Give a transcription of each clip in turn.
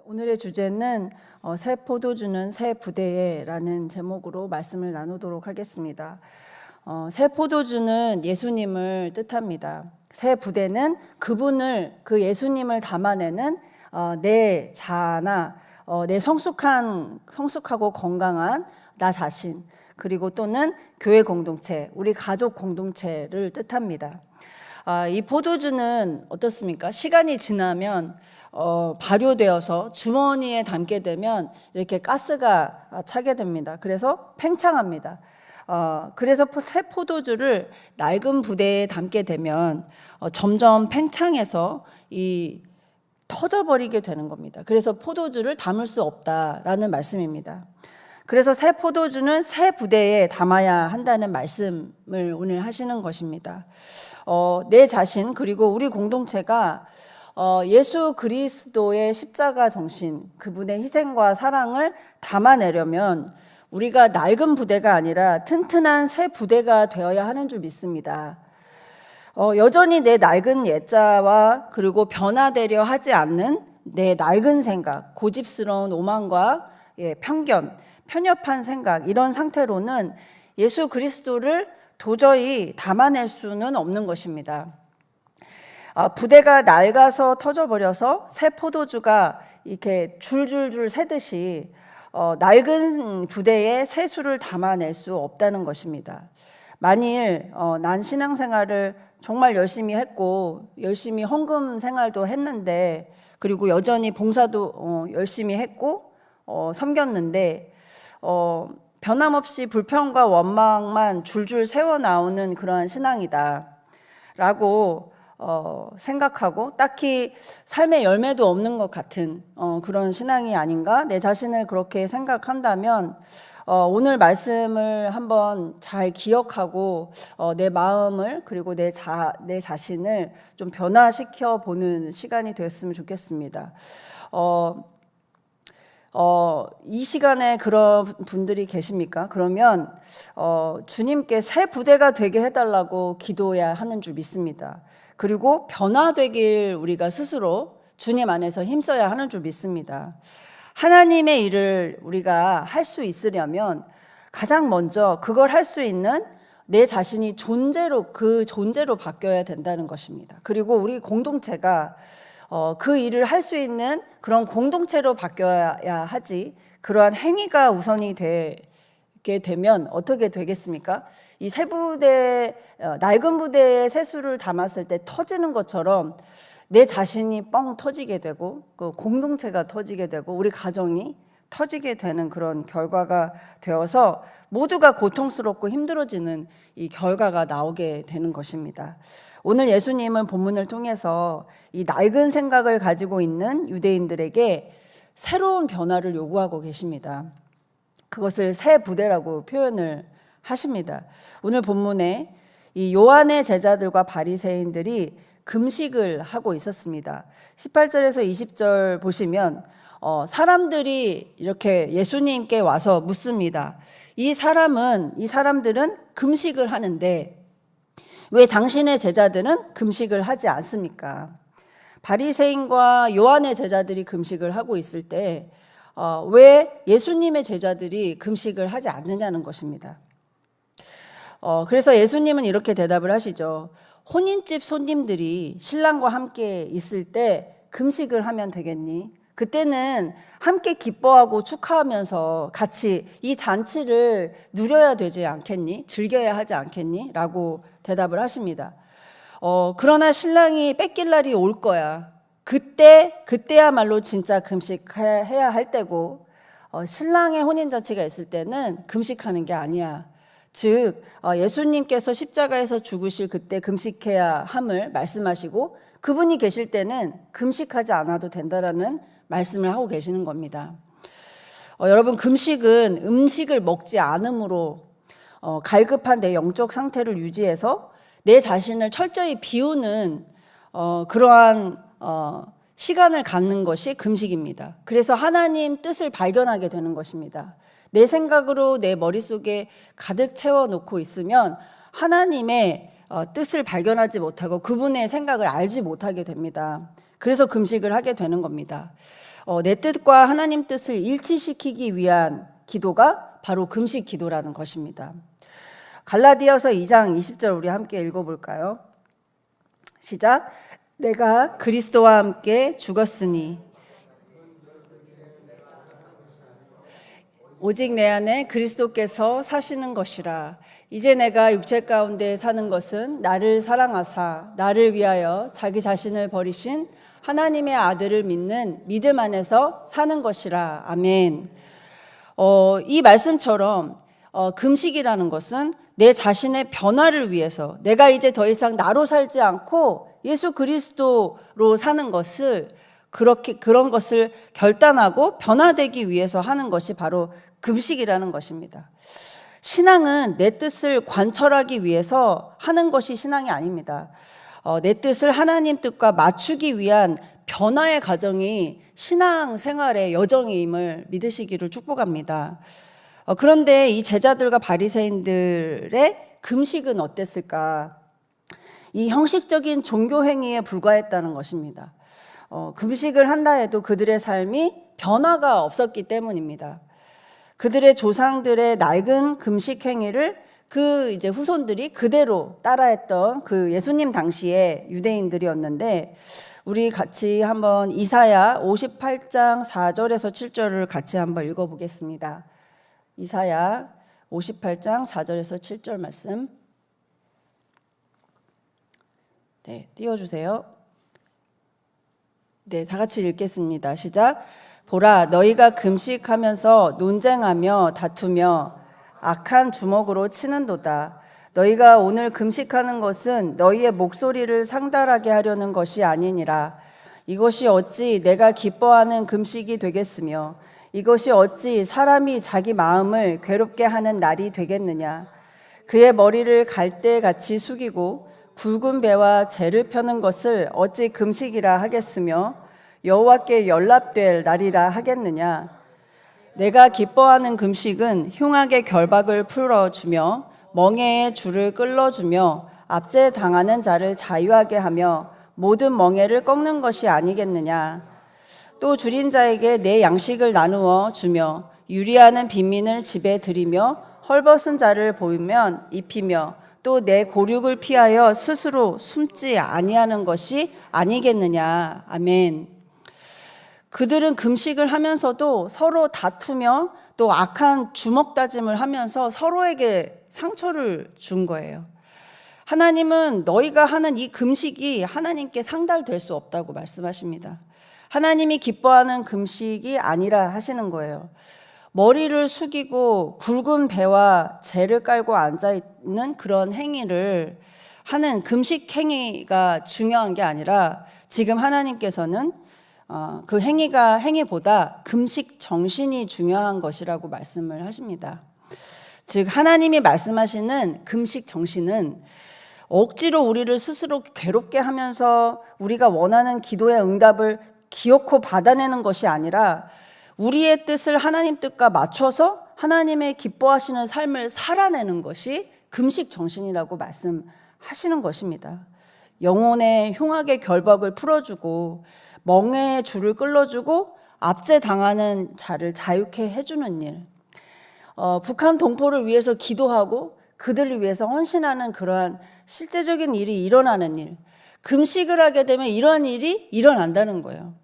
오늘의 주제는 새 포도주는 새 부대에라는 제목으로 말씀을 나누도록 하겠습니다. 새 포도주는 예수님을 뜻합니다. 새 부대는 그 예수님을 담아내는 내 자아나 내 성숙하고 건강한 나 자신, 그리고 또는 교회 공동체, 우리 가족 공동체를 뜻합니다. 이 포도주는 어떻습니까? 시간이 지나면 발효되어서 주머니에 담게 되면 이렇게 가스가 차게 됩니다. 그래서 팽창합니다. 그래서 새 포도주를 낡은 부대에 담게 되면 점점 팽창해서 터져버리게 되는 겁니다. 그래서 포도주를 담을 수 없다라는 말씀입니다. 그래서 새 포도주는 새 부대에 담아야 한다는 말씀을 오늘 하시는 것입니다. 내 자신 그리고 우리 공동체가 예수 그리스도의 십자가 정신, 그분의 희생과 사랑을 담아내려면 우리가 낡은 부대가 아니라 튼튼한 새 부대가 되어야 하는 줄 믿습니다. 여전히 내 낡은 옛자와 그리고 변화되려 하지 않는 내 낡은 생각, 고집스러운 오만과 편견, 편협한 생각, 이런 상태로는 예수 그리스도를 도저히 담아낼 수는 없는 것입니다. 부대가 낡아서 터져버려서 새 포도주가 이렇게 줄줄줄 새듯이 낡은 부대에 새 수를 담아낼 수 없다는 것입니다. 만일 난 신앙생활을 정말 열심히 했고 열심히 헌금 생활도 했는데, 그리고 여전히 봉사도 열심히 했고 섬겼는데 변함없이 불평과 원망만 줄줄 새어 나오는 그러한 신앙이다 라고 생각하고 딱히 삶의 열매도 없는 것 같은 그런 신앙이 아닌가, 내 자신을 그렇게 생각한다면 오늘 말씀을 한번 잘 기억하고 내 마음을 그리고 내 자신을 좀 변화시켜 보는 시간이 되었으면 좋겠습니다. 이 시간에 그런 분들이 계십니까? 그러면 주님께 새 부대가 되게 해달라고 기도해야 하는 줄 믿습니다. 그리고 변화되길 우리가 스스로 주님 안에서 힘써야 하는 줄 믿습니다. 하나님의 일을 우리가 할 수 있으려면 가장 먼저 그걸 할 수 있는 내 자신이 그 존재로 바뀌어야 된다는 것입니다. 그리고 우리 공동체가 그 일을 할 수 있는 그런 공동체로 바뀌어야 하지, 그러한 행위가 우선이 되게 되면 어떻게 되겠습니까? 이 새 부대, 낡은 부대에 새 수를 담았을 때 터지는 것처럼 내 자신이 뻥 터지게 되고, 그 공동체가 터지게 되고, 우리 가정이 터지게 되는 그런 결과가 되어서 모두가 고통스럽고 힘들어지는 이 결과가 나오게 되는 것입니다. 오늘 예수님은 본문을 통해서 이 낡은 생각을 가지고 있는 유대인들에게 새로운 변화를 요구하고 계십니다. 그것을 새 부대라고 표현을 하십니다. 오늘 본문에 이 요한의 제자들과 바리새인들이 금식을 하고 있었습니다. 18절에서 20절 보시면 사람들이 이렇게 예수님께 와서 묻습니다. 이 사람들은 금식을 하는데 왜 당신의 제자들은 금식을 하지 않습니까? 바리새인과 요한의 제자들이 금식을 하고 있을 때 왜 예수님의 제자들이 금식을 하지 않느냐는 것입니다. 그래서 예수님은 이렇게 대답을 하시죠. 혼인집 손님들이 신랑과 함께 있을 때 금식을 하면 되겠니? 그때는 함께 기뻐하고 축하하면서 같이 이 잔치를 누려야 되지 않겠니? 즐겨야 하지 않겠니? 라고 대답을 하십니다. 그러나 신랑이 뺏길 날이 올 거야. 그때야말로 진짜 금식해야 할 때고, 신랑의 혼인잔치가 있을 때는 금식하는 게 아니야. 즉 예수님께서 십자가에서 죽으실 그때 금식해야 함을 말씀하시고, 그분이 계실 때는 금식하지 않아도 된다라는 말씀을 하고 계시는 겁니다. 여러분, 금식은 음식을 먹지 않음으로 갈급한 내 영적 상태를 유지해서 내 자신을 철저히 비우는 그러한 시간을 갖는 것이 금식입니다. 그래서 하나님 뜻을 발견하게 되는 것입니다. 내 생각으로 내 머릿속에 가득 채워놓고 있으면 하나님의 뜻을 발견하지 못하고 그분의 생각을 알지 못하게 됩니다. 그래서 금식을 하게 되는 겁니다. 내 뜻과 하나님 뜻을 일치시키기 위한 기도가 바로 금식 기도라는 것입니다. 갈라디아서 2장 20절 우리 함께 읽어볼까요? 시작. 내가 그리스도와 함께 죽었으니 오직 내 안에 그리스도께서 사시는 것이라. 이제 내가 육체 가운데 사는 것은 나를 사랑하사 나를 위하여 자기 자신을 버리신 하나님의 아들을 믿는 믿음 안에서 사는 것이라. 아멘. 이 말씀처럼 금식이라는 것은 내 자신의 변화를 위해서 내가 이제 더 이상 나로 살지 않고 예수 그리스도로 사는 것을 그런 것을 결단하고 변화되기 위해서 하는 것이 바로 금식이라는 것입니다. 신앙은 내 뜻을 관철하기 위해서 하는 것이 신앙이 아닙니다. 내 뜻을 하나님 뜻과 맞추기 위한 변화의 과정이 신앙 생활의 여정임을 믿으시기를 축복합니다. 그런데 이 제자들과 바리새인들의 금식은 어땠을까? 이 형식적인 종교 행위에 불과했다는 것입니다. 금식을 한다 해도 그들의 삶이 변화가 없었기 때문입니다. 그들의 조상들의 낡은 금식 행위를 이제 후손들이 그대로 따라했던 그 예수님 당시의 유대인들이었는데, 우리 같이 한번 이사야 58장 4절에서 7절을 같이 한번 읽어보겠습니다. 이사야 58장 4절에서 7절 말씀. 네, 띄워주세요. 네, 다 같이 읽겠습니다. 시작. 보라, 너희가 금식하면서 논쟁하며 다투며 악한 주먹으로 치는도다. 너희가 오늘 금식하는 것은 너희의 목소리를 상달하게 하려는 것이 아니니라. 이것이 어찌 내가 기뻐하는 금식이 되겠으며 이것이 어찌 사람이 자기 마음을 괴롭게 하는 날이 되겠느냐. 그의 머리를 갈대같이 숙이고 굵은 배와 재를 펴는 것을 어찌 금식이라 하겠으며 여호와께 연락될 날이라 하겠느냐. 내가 기뻐하는 금식은 흉악의 결박을 풀어주며 멍에의 줄을 끌어주며 압제당하는 자를 자유하게 하며 모든 멍에를 꺾는 것이 아니겠느냐. 또 줄인 자에게 내 양식을 나누어 주며 유리하는 빈민을 집에 들이며 헐벗은 자를 보이면 입히며 또 내 고륙을 피하여 스스로 숨지 아니하는 것이 아니겠느냐. 아멘. 그들은 금식을 하면서도 서로 다투며 또 악한 주먹다짐을 하면서 서로에게 상처를 준 거예요. 하나님은 너희가 하는 이 금식이 하나님께 상달될 수 없다고 말씀하십니다. 하나님이 기뻐하는 금식이 아니라 하시는 거예요. 머리를 숙이고 굵은 배와 재를 깔고 앉아있는 그런 행위를 하는 금식 행위가 중요한 게 아니라 지금 하나님께서는 그 행위보다 금식 정신이 중요한 것이라고 말씀을 하십니다. 즉 하나님이 말씀하시는 금식 정신은 억지로 우리를 스스로 괴롭게 하면서 우리가 원하는 기도의 응답을 기어코 받아내는 것이 아니라 우리의 뜻을 하나님 뜻과 맞춰서 하나님의 기뻐하시는 삶을 살아내는 것이 금식 정신이라고 말씀하시는 것입니다. 영혼의 흉악의 결박을 풀어주고 멍에의 줄을 끌어주고 압제당하는 자를 자유케 해주는 일, 북한 동포를 위해서 기도하고 그들을 위해서 헌신하는 그러한 실제적인 일이 일어나는 일, 금식을 하게 되면 이러한 일이 일어난다는 거예요.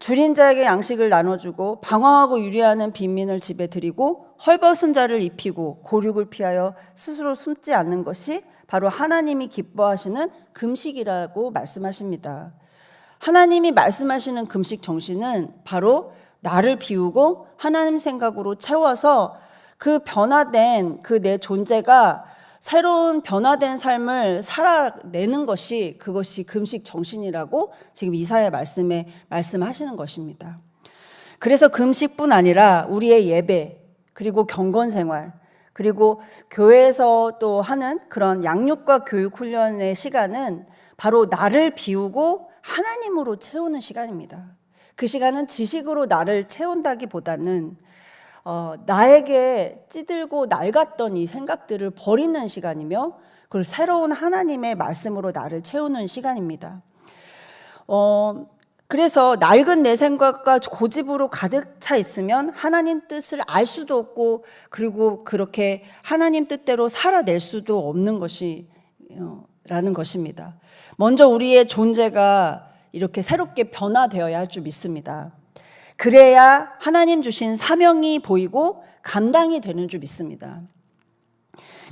줄인 자에게 양식을 나눠주고 방황하고 유리하는 빈민을 집에 들이고 헐벗은 자를 입히고 고륙을 피하여 스스로 숨지 않는 것이 바로 하나님이 기뻐하시는 금식이라고 말씀하십니다. 하나님이 말씀하시는 금식 정신은 바로 나를 비우고 하나님 생각으로 채워서 그 변화된 그 내 존재가 새로운 변화된 삶을 살아내는 것이 그것이 금식 정신이라고 지금 이사야 말씀에 말씀하시는 것입니다. 그래서 금식뿐 아니라 우리의 예배 그리고 경건 생활 그리고 교회에서 또 하는 그런 양육과 교육 훈련의 시간은 바로 나를 비우고 하나님으로 채우는 시간입니다. 그 시간은 지식으로 나를 채운다기보다는 나에게 찌들고 낡았던 이 생각들을 버리는 시간이며 그리고 새로운 하나님의 말씀으로 나를 채우는 시간입니다. 그래서 낡은 내 생각과 고집으로 가득 차 있으면 하나님 뜻을 알 수도 없고, 그리고 그렇게 하나님 뜻대로 살아낼 수도 없는 것이 라는 것입니다. 먼저 우리의 존재가 이렇게 새롭게 변화되어야 할 줄 믿습니다. 그래야 하나님 주신 사명이 보이고 감당이 되는 줄 믿습니다.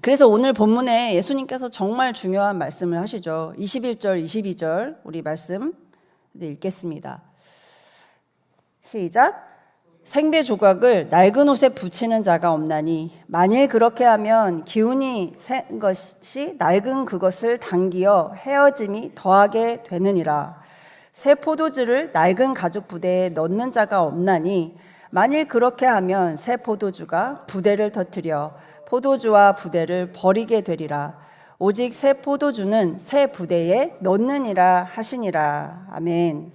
그래서 오늘 본문에 예수님께서 정말 중요한 말씀을 하시죠. 21절, 22절 우리 말씀 읽겠습니다. 시작. 생배 조각을 낡은 옷에 붙이는 자가 없나니 만일 그렇게 하면 기운이 센 것이 낡은 그것을 당기어 헤어짐이 더하게 되느니라. 새 포도주를 낡은 가죽 부대에 넣는 자가 없나니 만일 그렇게 하면 새 포도주가 부대를 터뜨려 포도주와 부대를 버리게 되리라. 오직 새 포도주는 새 부대에 넣느니라 하시니라. 아멘.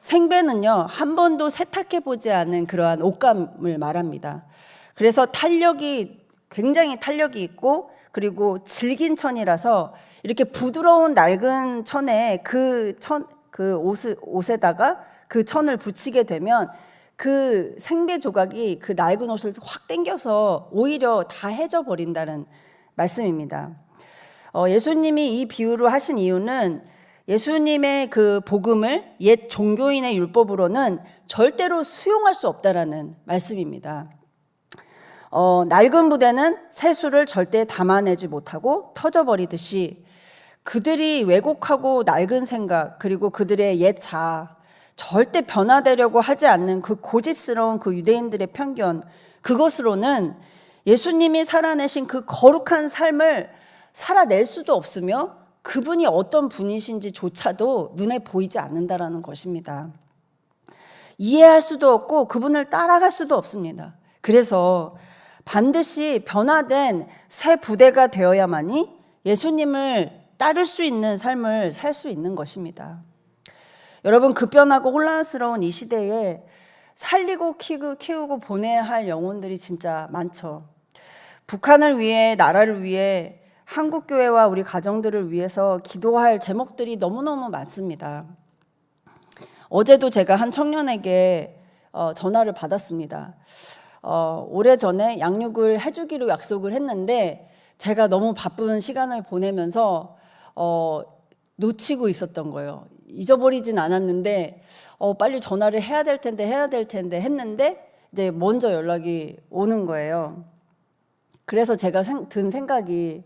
생배는요, 한 번도 세탁해 보지 않은 그러한 옷감을 말합니다. 그래서 굉장히 탄력이 있고, 그리고 질긴 천이라서 이렇게 부드러운 낡은 천에 그 옷에다가 그 천을 붙이게 되면 그 생배 조각이 그 낡은 옷을 확 당겨서 오히려 다 해져 버린다는 말씀입니다. 예수님이 이 비유를 하신 이유는 예수님의 그 복음을 옛 종교인의 율법으로는 절대로 수용할 수 없다라는 말씀입니다. 낡은 부대는 새수를 절대 담아내지 못하고 터져버리듯이 그들이 왜곡하고 낡은 생각, 그리고 그들의 옛 자아, 절대 변화되려고 하지 않는 그 고집스러운 그 유대인들의 편견, 그것으로는 예수님이 살아내신 그 거룩한 삶을 살아낼 수도 없으며 그분이 어떤 분이신지조차도 눈에 보이지 않는다라는 것입니다. 이해할 수도 없고 그분을 따라갈 수도 없습니다. 그래서 반드시 변화된 새 부대가 되어야만이 예수님을 따를 수 있는 삶을 살 수 있는 것입니다. 여러분, 급변하고 혼란스러운 이 시대에 살리고 키우고 보내야 할 영혼들이 진짜 많죠. 북한을 위해, 나라를 위해, 한국교회와 우리 가정들을 위해서 기도할 제목들이 너무너무 많습니다. 어제도 제가 한 청년에게 전화를 받았습니다. 오래전에 양육을 해주기로 약속을 했는데 제가 너무 바쁜 시간을 보내면서 놓치고 있었던 거예요. 잊어버리진 않았는데 빨리 전화를 해야 될 텐데 했는데 이제 먼저 연락이 오는 거예요. 그래서 제가 든 생각이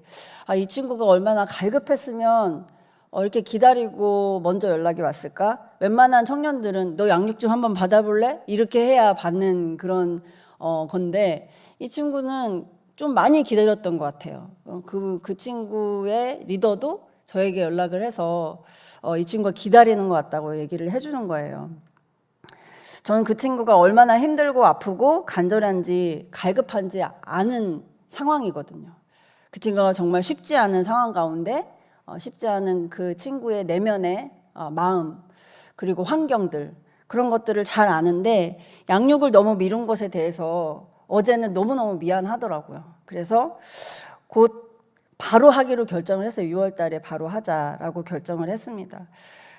이 친구가 얼마나 갈급했으면 이렇게 기다리고 먼저 연락이 왔을까? 웬만한 청년들은 너 양육 좀 한번 받아볼래? 이렇게 해야 받는 그런 건데 이 친구는 좀 많이 기다렸던 것 같아요. 그 친구의 리더도 저에게 연락을 해서 이 친구가 기다리는 것 같다고 얘기를 해주는 거예요. 저는 그 친구가 얼마나 힘들고 아프고 간절한지 갈급한지 아는 상황이거든요. 그 친구가 정말 쉽지 않은 상황 가운데 쉽지 않은 그 친구의 내면의 마음, 그리고 환경들, 그런 것들을 잘 아는데 양육을 너무 미룬 것에 대해서 어제는 너무너무 미안하더라고요. 그래서 곧 바로 하기로 결정을 했어요. 6월 달에 바로 하자라고 결정을 했습니다.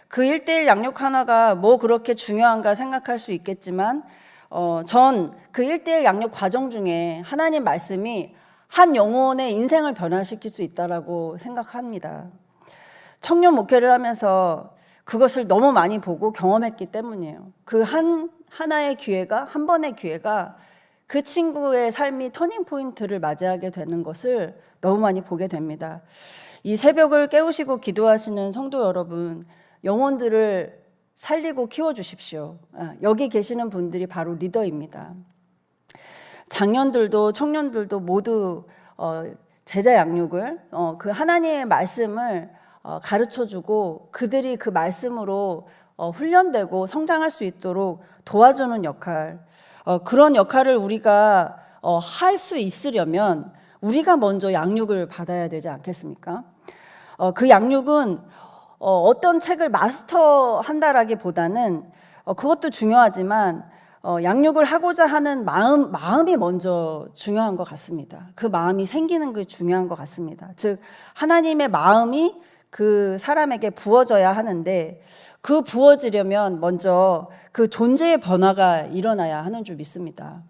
그 1:1 양육 하나가 뭐 그렇게 중요한가 생각할 수 있겠지만 전 그 1:1 양육 과정 중에 하나님 말씀이 한 영혼의 인생을 변화시킬 수 있다라고 생각합니다. 청년 목회를 하면서 그것을 너무 많이 보고 경험했기 때문이에요. 그 하나의 기회가, 한 번의 기회가 그 친구의 삶이 터닝 포인트를 맞이하게 되는 것을 너무 많이 보게 됩니다. 이 새벽을 깨우시고 기도하시는 성도 여러분, 영혼들을 살리고 키워주십시오. 여기 계시는 분들이 바로 리더입니다. 장년들도 청년들도 모두 제자 양육을 그 하나님의 말씀을 가르쳐주고 그들이 그 말씀으로 훈련되고 성장할 수 있도록 도와주는 역할, 그런 역할을 우리가 할 수 있으려면 우리가 먼저 양육을 받아야 되지 않겠습니까? 그 양육은 어떤 책을 마스터한다라기보다는 그것도 중요하지만 양육을 하고자 하는 마음이 먼저 중요한 것 같습니다. 그 마음이 생기는 게 중요한 것 같습니다. 즉 하나님의 마음이 그 사람에게 부어져야 하는데 그 부어지려면 먼저 그 존재의 변화가 일어나야 하는 줄 믿습니다.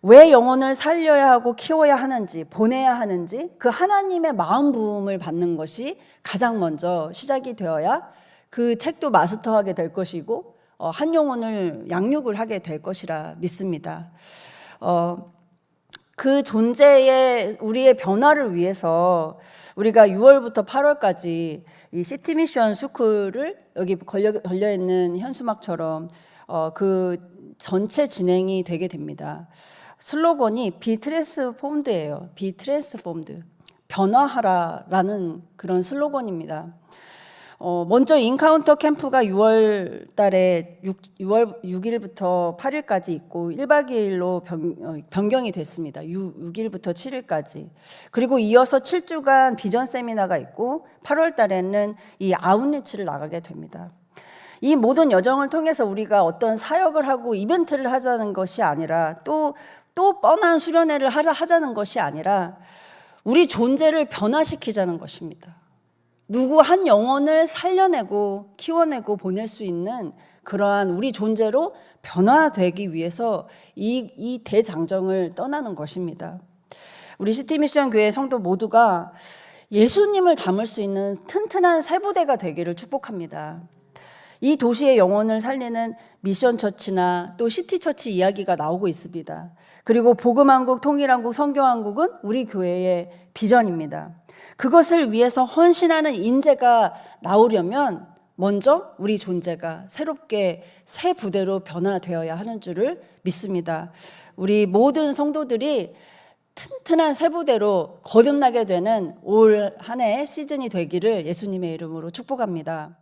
왜 영혼을 살려야 하고 키워야 하는지, 보내야 하는지 그 하나님의 마음 부음을 받는 것이 가장 먼저 시작이 되어야 그 책도 마스터하게 될 것이고 한 영혼을 양육을 하게 될 것이라 믿습니다. 그 존재의 우리의 변화를 위해서 우리가 6월부터 8월까지 이 시티 미션 스쿨을 여기 걸려 있는 현수막처럼 그 전체 진행이 되게 됩니다. 슬로건이 Be Transformed예요. Be Transformed. 변화하라라는 그런 슬로건입니다. 먼저 인카운터 캠프가 6월 달에 6월 6일부터 8일까지 있고 1박 2일로 변경이 됐습니다. 6일부터 7일까지. 그리고 이어서 7주간 비전 세미나가 있고 8월 달에는 이 아웃리치를 나가게 됩니다. 이 모든 여정을 통해서 우리가 어떤 사역을 하고 이벤트를 하자는 것이 아니라 또 뻔한 수련회를 하자는 것이 아니라 우리 존재를 변화시키자는 것입니다. 누구 한 영혼을 살려내고 키워내고 보낼 수 있는 그러한 우리 존재로 변화되기 위해서 이 대장정을 떠나는 것입니다. 우리 시티미션 교회 성도 모두가 예수님을 담을 수 있는 튼튼한 세부대가 되기를 축복합니다. 이 도시의 영혼을 살리는 미션처치나 또 시티처치 이야기가 나오고 있습니다. 그리고 복음한국, 통일한국, 성교한국은 우리 교회의 비전입니다. 그것을 위해서 헌신하는 인재가 나오려면 먼저 우리 존재가 새롭게 새 부대로 변화되어야 하는 줄을 믿습니다. 우리 모든 성도들이 튼튼한 새 부대로 거듭나게 되는 올 한 해 시즌이 되기를 예수님의 이름으로 축복합니다.